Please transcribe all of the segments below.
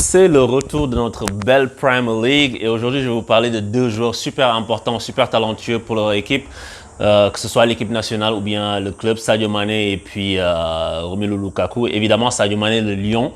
C'est le retour de notre belle Premier League et aujourd'hui je vais vous parler de deux joueurs super importants, super talentueux pour leur équipe, que ce soit l'équipe nationale ou bien le club, Sadio Mané et puis Romelu Lukaku. Évidemment Sadio Mané le Lion.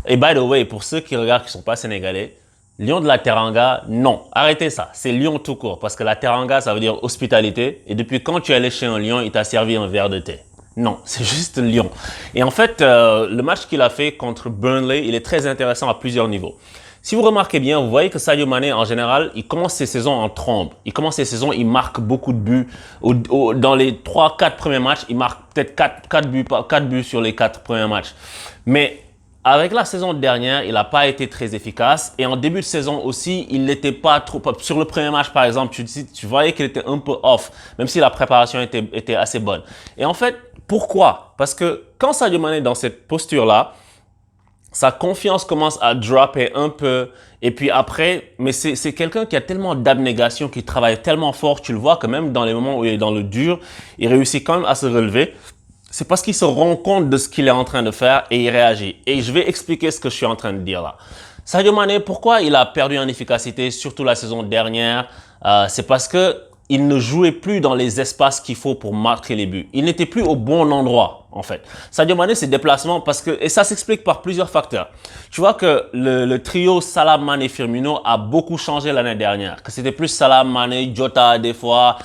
Et by the way, pour ceux qui regardent qui ne sont pas sénégalais, Lion de la Teranga, non, arrêtez ça, c'est Lion tout court parce que la Teranga ça veut dire hospitalité et depuis quand tu es allé chez un Lion, il t'a servi un verre de thé. Non, c'est juste Lyon. Et en fait, le match qu'il a fait contre Burnley, il est très intéressant à plusieurs niveaux. Si vous remarquez bien, vous voyez que Sadio Mané, en général, il commence ses saisons en trombe. Il commence ses saisons, il marque beaucoup de buts. Dans les 3-4 premiers matchs, il marque peut-être 4 buts sur les 4 premiers matchs. Mais avec la saison dernière, il n'a pas été très efficace. Et en début de saison aussi, il n'était pas trop... Sur le premier match, par exemple, tu voyais qu'il était un peu off, même si la préparation était assez bonne. Et en fait, pourquoi? Parce que quand Sadio Mané est dans cette posture-là, sa confiance commence à dropper un peu. Et puis après, mais c'est quelqu'un qui a tellement d'abnégation, qui travaille tellement fort. Tu le vois que même dans les moments où il est dans le dur, il réussit quand même à se relever. C'est parce qu'il se rend compte de ce qu'il est en train de faire et il réagit. Et je vais expliquer ce que je suis en train de dire là. Sadio Mané, pourquoi il a perdu en efficacité, surtout la saison dernière? C'est parce que il ne jouait plus dans les espaces qu'il faut pour marquer les buts. Il n'était plus au bon endroit, en fait. Sadio Mané, ses déplacements, et ça s'explique par plusieurs facteurs. Tu vois que le trio Salah, Mané, Firmino a beaucoup changé l'année dernière. Que c'était plus Salah, Mané, Jota des fois.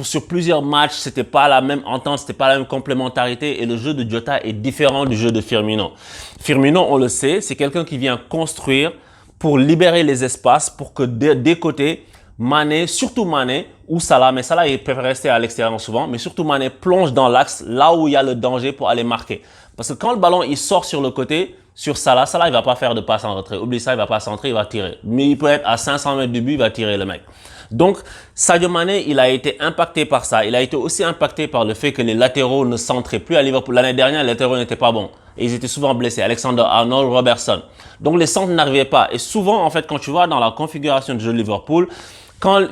Sur plusieurs matchs, c'était pas la même entente, c'était pas la même complémentarité et le jeu de Jota est différent du jeu de Firmino. Firmino, on le sait, c'est quelqu'un qui vient construire pour libérer les espaces pour que des côtés, Mané, surtout Mané ou Salah, mais Salah il peut rester à l'extérieur souvent, mais surtout Mané plonge dans l'axe là où il y a le danger pour aller marquer. Parce que quand le ballon il sort sur le côté, sur Salah, il va pas faire de passe en retrait. Oublie ça, il va pas centrer, il va tirer. Mais il peut être à 500 mètres du but, il va tirer le mec. Donc, Sadio Mané, il a été impacté par ça. Il a été aussi impacté par le fait que les latéraux ne centraient plus à Liverpool. L'année dernière, les latéraux n'étaient pas bons. Et ils étaient souvent blessés. Alexander-Arnold, Robertson. Donc, les centres n'arrivaient pas. Et souvent, en fait, quand tu vois dans la configuration de jeu de Liverpool,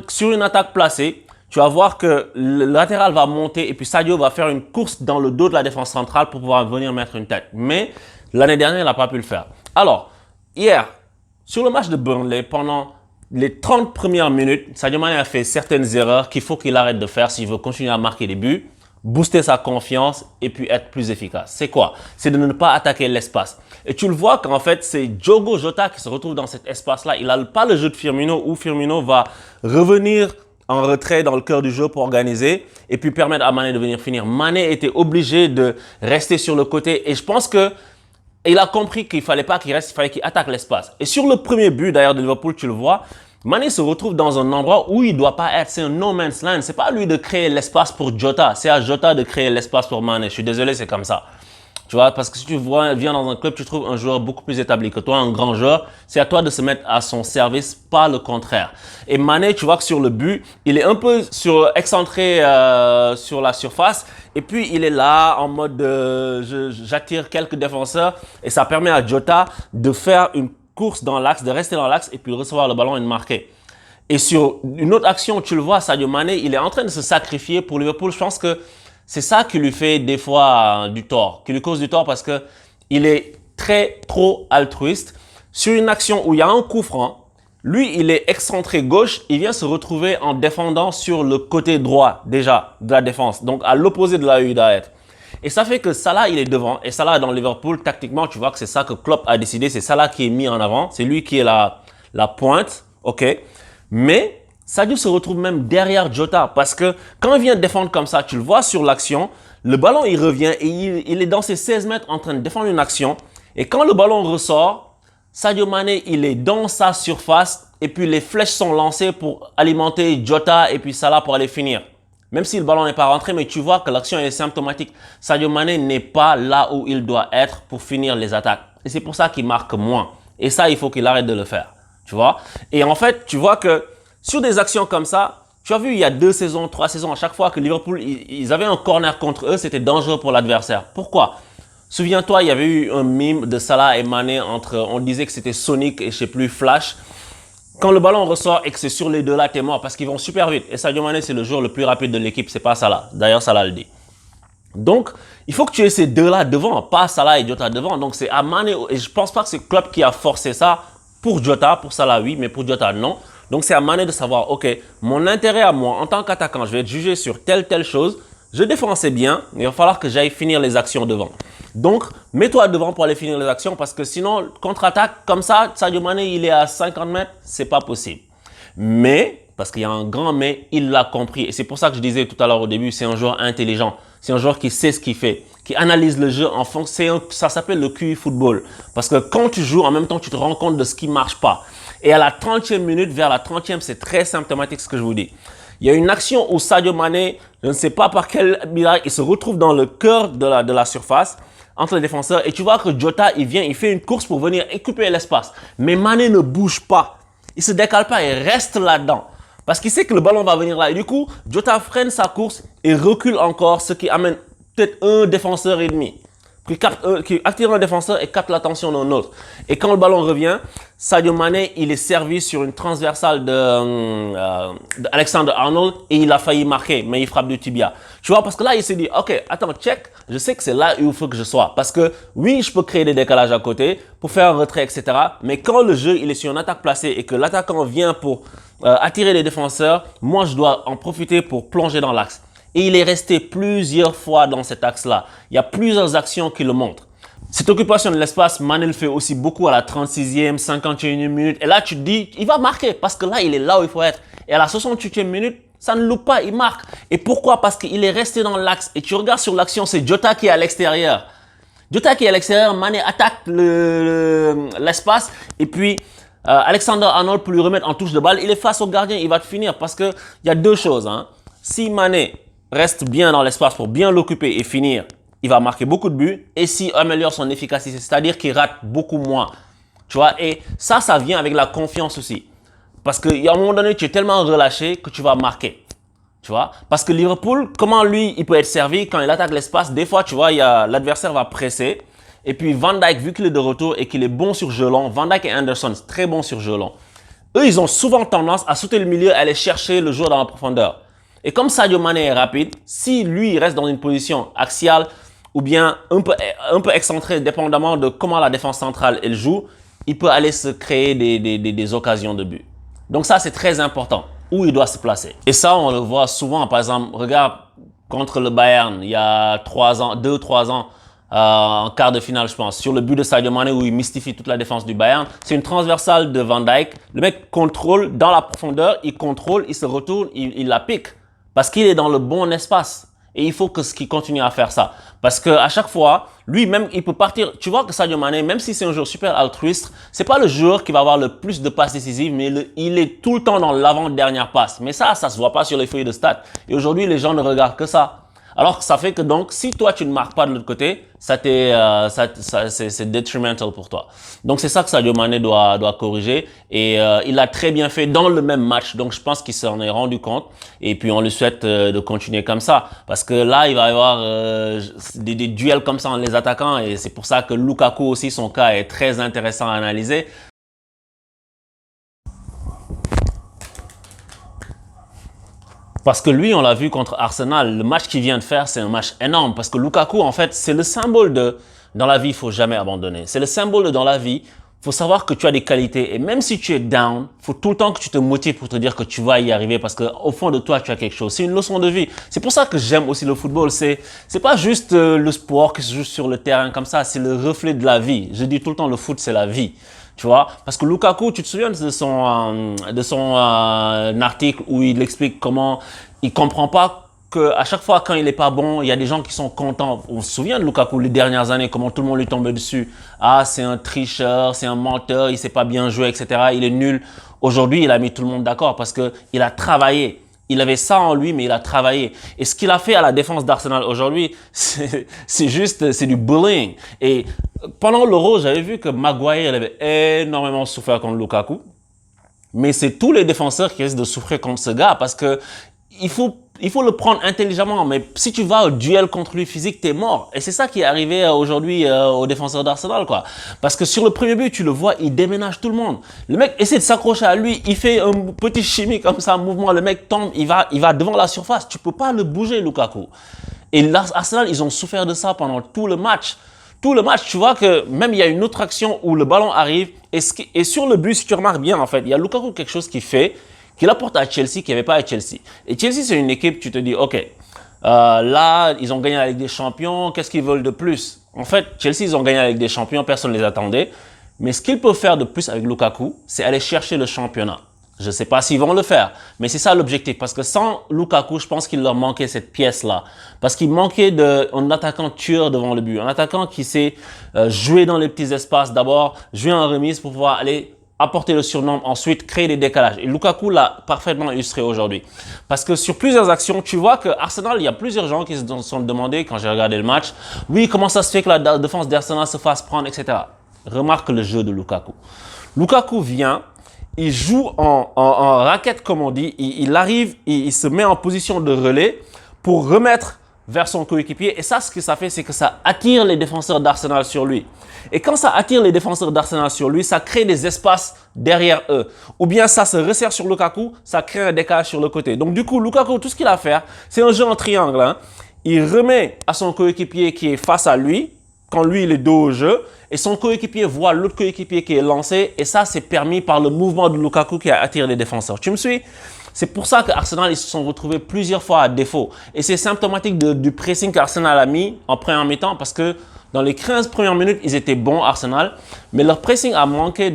sur une attaque placée, tu vas voir que le latéral va monter et puis Sadio va faire une course dans le dos de la défense centrale pour pouvoir venir mettre une tête. Mais l'année dernière, il n'a pas pu le faire. Alors, hier, sur le match de Burnley, pendant les 30 premières minutes, Sadio Mané a fait certaines erreurs qu'il faut qu'il arrête de faire s'il veut continuer à marquer des buts, booster sa confiance et puis être plus efficace. C'est quoi? C'est de ne pas attaquer l'espace. Et tu le vois qu'en fait, c'est Diogo Jota qui se retrouve dans cet espace-là. Il n'a pas le jeu de Firmino où Firmino va revenir en retrait dans le cœur du jeu pour organiser et puis permettre à Mané de venir finir. Mané était obligé de rester sur le côté et je pense que il a compris qu'il fallait pas qu'il reste, il fallait qu'il attaque l'espace. Et sur le premier but d'ailleurs de Liverpool, tu le vois, Mané se retrouve dans un endroit où il doit pas être. C'est un no man's land. C'est pas à lui de créer l'espace pour Jota. C'est à Jota de créer l'espace pour Mané. Je suis désolé, c'est comme ça. Tu vois, parce que si tu viens dans un club, tu trouves un joueur beaucoup plus établi que toi, un grand joueur, c'est à toi de se mettre à son service, pas le contraire. Et Mané, tu vois que sur le but, il est un peu excentré sur la surface et puis il est là en mode j'attire quelques défenseurs et ça permet à Jota de faire une course dans l'axe, de rester dans l'axe et puis de recevoir le ballon et de marquer. Et sur une autre action, tu le vois, Sadio Mané, il est en train de se sacrifier pour Liverpool. Je pense que c'est ça qui lui fait des fois du tort, qui lui cause du tort parce que il est trop altruiste. Sur une action où il y a un coup franc, lui, il est excentré gauche, il vient se retrouver en défendant sur le côté droit déjà de la défense, donc à l'opposé de là où il doit être. Et ça fait que Salah, il est devant. Et Salah, dans Liverpool, tactiquement, tu vois que c'est ça que Klopp a décidé. C'est Salah qui est mis en avant. C'est lui qui est la pointe. OK. Mais Sadio se retrouve même derrière Jota parce que quand il vient défendre comme ça, tu le vois sur l'action, le ballon il revient et il est dans ses 16 mètres en train de défendre une action et quand le ballon ressort, Sadio Mané il est dans sa surface et puis les flèches sont lancées pour alimenter Jota et puis Salah pour aller finir. Même si le ballon n'est pas rentré, mais tu vois que l'action est symptomatique. Sadio Mané n'est pas là où il doit être pour finir les attaques. Et c'est pour ça qu'il marque moins. Et ça, il faut qu'il arrête de le faire. Tu vois? Et en fait, tu vois que sur des actions comme ça, tu as vu il y a 2 saisons, 3 saisons, à chaque fois que Liverpool, ils avaient un corner contre eux, c'était dangereux pour l'adversaire. Pourquoi? Souviens-toi, il y avait eu un meme de Salah et Mané on disait que c'était Sonic et je sais plus, Flash. Quand le ballon ressort et que c'est sur les deux là, t'es mort parce qu'ils vont super vite. Et Sadio Mané, c'est le joueur le plus rapide de l'équipe, c'est pas Salah. D'ailleurs, Salah le dit. Donc, il faut que tu aies ces deux-là devant, pas Salah et Jota devant. Donc, c'est à Mané, et je pense pas que c'est Klopp qui a forcé ça pour Jota, pour Salah oui, mais pour Jota non. Donc, c'est à Mané de savoir, ok, mon intérêt à moi en tant qu'attaquant, je vais être jugé sur telle chose. Je défends assez bien, mais il va falloir que j'aille finir les actions devant. Donc, mets-toi devant pour aller finir les actions parce que sinon, contre-attaque, comme ça, Sadio Mané, il est à 50 mètres, c'est pas possible. Mais, parce qu'il y a un grand mais, il l'a compris. Et c'est pour ça que je disais tout à l'heure au début, c'est un joueur intelligent. C'est un joueur qui sait ce qu'il fait, qui analyse le jeu en fonction. Ça s'appelle le QI football. Parce que quand tu joues, en même temps, tu te rends compte de ce qui ne marche pas. Et à la 30e minute, vers la 30e, c'est très symptomatique ce que je vous dis. Il y a une action où Sadio Mané, je ne sais pas par quel miracle, il se retrouve dans le cœur de la surface entre les défenseurs. Et tu vois que Jota, il vient, il fait une course pour venir occuper l'espace. Mais Mané ne bouge pas. Il se décale pas et reste là-dedans. Parce qu'il sait que le ballon va venir là. Et du coup, Jota freine sa course et recule encore, ce qui amène peut-être un défenseur et demi. Qui attire un défenseur et capte l'attention d'un autre. Et quand le ballon revient, Sadio Mané, il est servi sur une transversale d'Alexander Arnold et il a failli marquer, mais il frappe du tibia. Tu vois, parce que là, il s'est dit, ok, attends, check, je sais que c'est là où il faut que je sois. Parce que oui, je peux créer des décalages à côté pour faire un retrait, etc. Mais quand le jeu, il est sur une attaque placée et que l'attaquant vient pour attirer les défenseurs, moi, je dois en profiter pour plonger dans l'axe. Et il est resté plusieurs fois dans cet axe-là. Il y a plusieurs actions qui le montrent. Cette occupation de l'espace, Mané le fait aussi beaucoup à la 36e, 51e minute. Et là, tu te dis, il va marquer parce que là, il est là où il faut être. Et à la 68e minute, ça ne loupe pas, il marque. Et pourquoi? Parce qu'il est resté dans l'axe. Et tu regardes sur l'action, c'est Jota qui est à l'extérieur. Jota qui est à l'extérieur, Mané attaque l'espace. Et puis, Alexander Arnold pour lui remettre en touche de balle. Il est face au gardien, il va te finir. Parce qu'il y a deux choses. Si Mané reste bien dans l'espace pour bien l'occuper et finir, il va marquer beaucoup de buts. Et s'il améliore son efficacité, c'est-à-dire qu'il rate beaucoup moins. Tu vois, et ça vient avec la confiance aussi. Parce qu'à un moment donné, tu es tellement relâché que tu vas marquer. Tu vois, parce que Liverpool, comment lui, il peut être servi quand il attaque l'espace. Des fois, tu vois, l'adversaire va presser. Et puis Van Dijk, vu qu'il est de retour et qu'il est bon sur jeu long, Van Dijk et Anderson, c'est très bon sur jeu long. Eux, ils ont souvent tendance à sauter le milieu, à aller chercher le joueur dans la profondeur. Et comme Sadio Mané est rapide, si lui reste dans une position axiale ou bien un peu excentré, dépendamment de comment la défense centrale elle joue, il peut aller se créer des occasions de but. Donc ça, c'est très important, où il doit se placer. Et ça, on le voit souvent. Par exemple, regarde, contre le Bayern, il y a 2-3 ans, en quart de finale, je pense, sur le but de Sadio Mané où il mystifie toute la défense du Bayern. C'est une transversale de Van Dijk. Le mec contrôle dans la profondeur, il contrôle, il se retourne, il la pique. Parce qu'il est dans le bon espace. Et il faut qu'il continue à faire ça. Parce que à chaque fois, lui-même, il peut partir. Tu vois que Sadio Mané, même si c'est un joueur super altruiste, c'est pas le joueur qui va avoir le plus de passes décisives, mais il est tout le temps dans l'avant-dernière passe. Mais ça se voit pas sur les feuilles de stats. Et aujourd'hui, les gens ne regardent que ça. Alors que ça fait que donc, si toi tu ne marques pas de l'autre côté, c'est detrimental pour toi. Donc c'est ça que Sadio Mané doit corriger et il a très bien fait dans le même match. Donc je pense qu'il s'en est rendu compte et puis on lui souhaite de continuer comme ça parce que là il va y avoir des duels comme ça entre les attaquants et c'est pour ça que Lukaku aussi son cas est très intéressant à analyser. Parce que lui, on l'a vu contre Arsenal, le match qu'il vient de faire, c'est un match énorme. Parce que Lukaku, en fait, c'est le symbole de dans la vie, il faut jamais abandonner. C'est le symbole de dans la vie, il faut savoir que tu as des qualités. Et même si tu es down, il faut tout le temps que tu te motives pour te dire que tu vas y arriver parce qu'au fond de toi, tu as quelque chose. C'est une leçon de vie. C'est pour ça que j'aime aussi le football. C'est pas juste le sport qui se joue sur le terrain comme ça, c'est le reflet de la vie. Je dis tout le temps, le foot, c'est la vie. Tu vois, parce que Lukaku, tu te souviens de son article où il explique comment il comprend pas que à chaque fois quand il est pas bon, il y a des gens qui sont contents. On se souvient de Lukaku les dernières années, comment tout le monde lui tombait dessus. Ah, c'est un tricheur, c'est un menteur, il sait pas bien jouer, etc. Il est nul. Aujourd'hui, il a mis tout le monde d'accord parce que il a travaillé. Il avait ça en lui, mais il a travaillé. Et ce qu'il a fait à la défense d'Arsenal aujourd'hui, c'est du bullying. Et pendant l'Euro, j'avais vu que Maguire avait énormément souffert contre Lukaku. Mais c'est tous les défenseurs qui risquent de souffrir contre ce gars parce que il faut le prendre intelligemment. Mais si tu vas au duel contre lui physique, t'es mort. Et c'est ça qui est arrivé aujourd'hui aux défenseurs d'Arsenal, quoi. Parce que sur le premier but, tu le vois, il déménage tout le monde. Le mec essaie de s'accrocher à lui, il fait un petit chimie comme ça, un mouvement, le mec tombe, il va devant la surface. Tu peux pas le bouger, Lukaku. Et l'Arsenal, ils ont souffert de ça pendant tout le match. Tout le match, tu vois que même il y a une autre action où le ballon arrive et sur le but, si tu remarques bien, en fait, il y a Lukaku quelque chose qu'il apporte à Chelsea qu'il n'y avait pas à Chelsea. Et Chelsea, c'est une équipe, tu te dis, OK, là, ils ont gagné la Ligue des Champions, qu'est-ce qu'ils veulent de plus? En fait, Chelsea, ils ont gagné la Ligue des Champions, personne ne les attendait. Mais ce qu'ils peuvent faire de plus avec Lukaku, c'est aller chercher le championnat. Je ne sais pas s'ils vont le faire, mais c'est ça l'objectif. Parce que sans Lukaku, je pense qu'il leur manquait cette pièce-là. Parce qu'il manquait d'un attaquant tueur devant le but. Un attaquant qui sait jouer dans les petits espaces d'abord, jouer en remise pour pouvoir aller apporter le surnombre, ensuite créer des décalages. Et Lukaku l'a parfaitement illustré aujourd'hui. Parce que sur plusieurs actions, tu vois que Arsenal, il y a plusieurs gens qui se sont demandé quand j'ai regardé le match, oui, comment ça se fait que la défense d'Arsenal se fasse prendre, etc. Remarque le jeu de Lukaku. Lukaku vient, il joue en raquette, comme on dit. Il arrive, il se met en position de relais pour remettre vers son coéquipier. Et ça, ce que ça fait, c'est que ça attire les défenseurs d'Arsenal sur lui. Et quand ça attire les défenseur d'Arsenal sur lui, ça crée des espaces derrière eux. Ou bien ça se resserre sur Lukaku, ça crée un décalage sur le côté. Donc du coup, Lukaku, tout ce qu'il a à faire, c'est un jeu en triangle. Hein. Il remet à son coéquipier qui est face à lui, quand lui, il est dos au jeu, et son coéquipier voit l'autre coéquipier qui est lancé, et ça, c'est permis par le mouvement de Lukaku qui attire les défenseurs. Tu me suis? C'est pour ça qu'Arsenal, ils se sont retrouvés plusieurs fois à défaut. Et c'est symptomatique du pressing qu'Arsenal a mis en première mi-temps, parce que dans les 15 premières minutes, ils étaient bons, Arsenal, mais leur pressing a manqué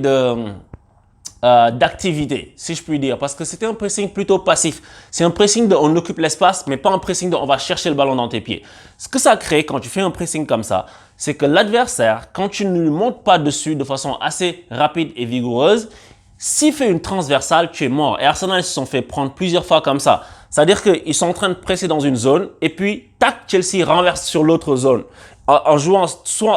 d'activité, si je puis dire, parce que c'était un pressing plutôt passif. C'est un pressing de on occupe l'espace, mais pas un pressing de on va chercher le ballon dans tes pieds. Ce que ça crée quand tu fais un pressing comme ça, c'est que l'adversaire, quand tu ne lui montes pas dessus de façon assez rapide et vigoureuse, s'il fait une transversale, tu es mort. Et Arsenal, ils se sont fait prendre plusieurs fois comme ça. C'est-à-dire qu'ils sont en train de presser dans une zone et puis, tac, Chelsea renverse sur l'autre zone. En jouant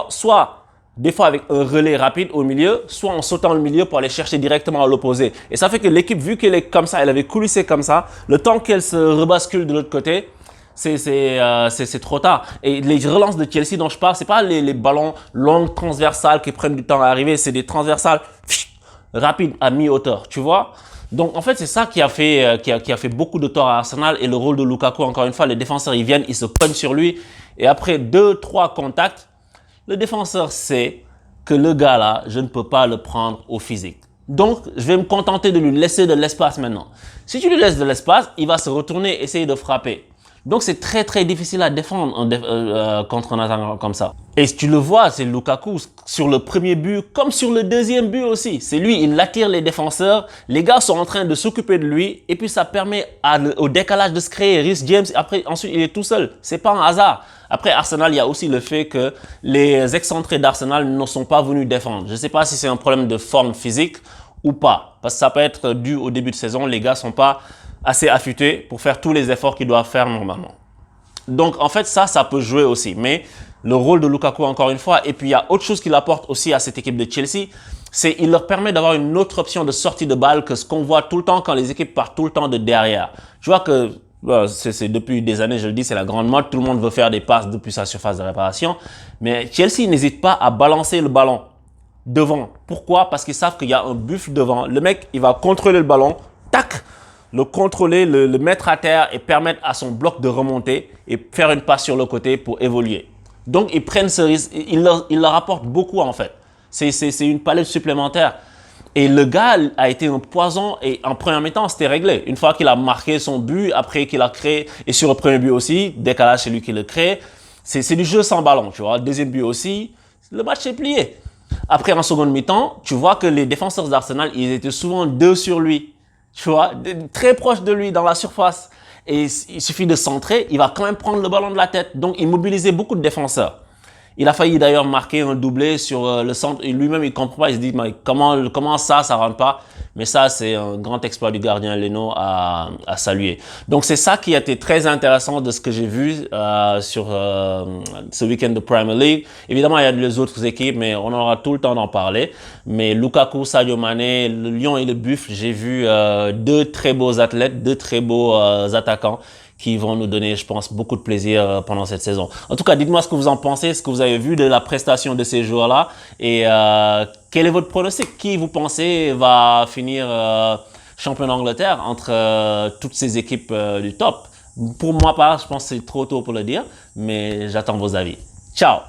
soit des fois avec un relais rapide au milieu, soit en sautant le milieu pour aller chercher directement à l'opposé. Et ça fait que l'équipe, vu qu'elle est comme ça, elle avait coulissé comme ça, le temps qu'elle se rebascule de l'autre côté, c'est trop tard. Et les relances de Chelsea dont je parle, c'est pas les ballons longs transversales qui prennent du temps à arriver, c'est des transversales rapides à mi-hauteur, tu vois. Donc en fait, c'est ça qui a fait beaucoup de tort à Arsenal et le rôle de Lukaku, encore une fois, les défenseurs, ils viennent, ils se cognent sur lui et après 2-3 contacts, le défenseur sait que le gars là, je ne peux pas le prendre au physique. Donc, je vais me contenter de lui laisser de l'espace maintenant. Si tu lui laisses de l'espace, il va se retourner et essayer de frapper. Donc, c'est très, très difficile à défendre contre un attaquant comme ça. Et tu le vois, c'est Lukaku sur le premier but, comme sur le deuxième but aussi. C'est lui, il attire les défenseurs. Les gars sont en train de s'occuper de lui. Et puis, ça permet au décalage de se créer. Rhys James, après, ensuite, il est tout seul. C'est pas un hasard. Après, Arsenal, il y a aussi le fait que les excentrés d'Arsenal ne sont pas venus défendre. Je ne sais pas si c'est un problème de forme physique ou pas. Parce que ça peut être dû au début de saison. Les gars sont pas assez affûtés pour faire tous les efforts qu'ils doivent faire normalement. Donc, en fait, ça peut jouer aussi. Mais le rôle de Lukaku, encore une fois, et puis il y a autre chose qu'il apporte aussi à cette équipe de Chelsea, c'est qu'il leur permet d'avoir une autre option de sortie de balle que ce qu'on voit tout le temps quand les équipes partent tout le temps de derrière. Je vois que c'est depuis des années, je le dis, c'est la grande mode. Tout le monde veut faire des passes depuis sa surface de réparation. Mais Chelsea n'hésite pas à balancer le ballon devant. Pourquoi? Parce qu'ils savent qu'il y a un buffle devant. Le mec, il va contrôler le ballon. Tac! Le contrôler, le mettre à terre et permettre à son bloc de remonter et faire une passe sur le côté pour évoluer. Donc, ils prennent ce risque. Ils leur apportent beaucoup, en fait. C'est une palette supplémentaire. Et le gars a été un poison et en première mi-temps, c'était réglé. Une fois qu'il a marqué son but, après qu'il a créé, et sur le premier but aussi, décalage, c'est lui qui le crée. C'est du jeu sans ballon, tu vois. Le deuxième but aussi, le match est plié. Après, en seconde mi-temps, tu vois que les défenseurs d'Arsenal, ils étaient souvent deux sur lui. Tu vois, très proche de lui dans la surface. Et il suffit de centrer, il va quand même prendre le ballon de la tête. Donc, il mobilisait beaucoup de défenseurs. Il a failli d'ailleurs marquer un doublé sur le centre. Et lui-même, il ne comprend pas. Il se dit, mais comment ça ne rentre pas? Mais ça, c'est un grand exploit du gardien Leno à saluer. Donc, c'est ça qui a été très intéressant de ce que j'ai vu sur ce week-end de Premier League. Évidemment, il y a les autres équipes, mais on aura tout le temps d'en parler. Mais Lukaku, Sadio Mané, le Lion et le Buffle, j'ai vu deux très beaux athlètes, deux très beaux attaquants qui vont nous donner, je pense, beaucoup de plaisir pendant cette saison. En tout cas, dites-moi ce que vous en pensez, ce que vous avez vu de la prestation de ces joueurs-là et quel est votre pronostic? Qui vous pensez va finir champion d'Angleterre entre toutes ces équipes du top? Pour moi, je pense que c'est trop tôt pour le dire, mais j'attends vos avis. Ciao!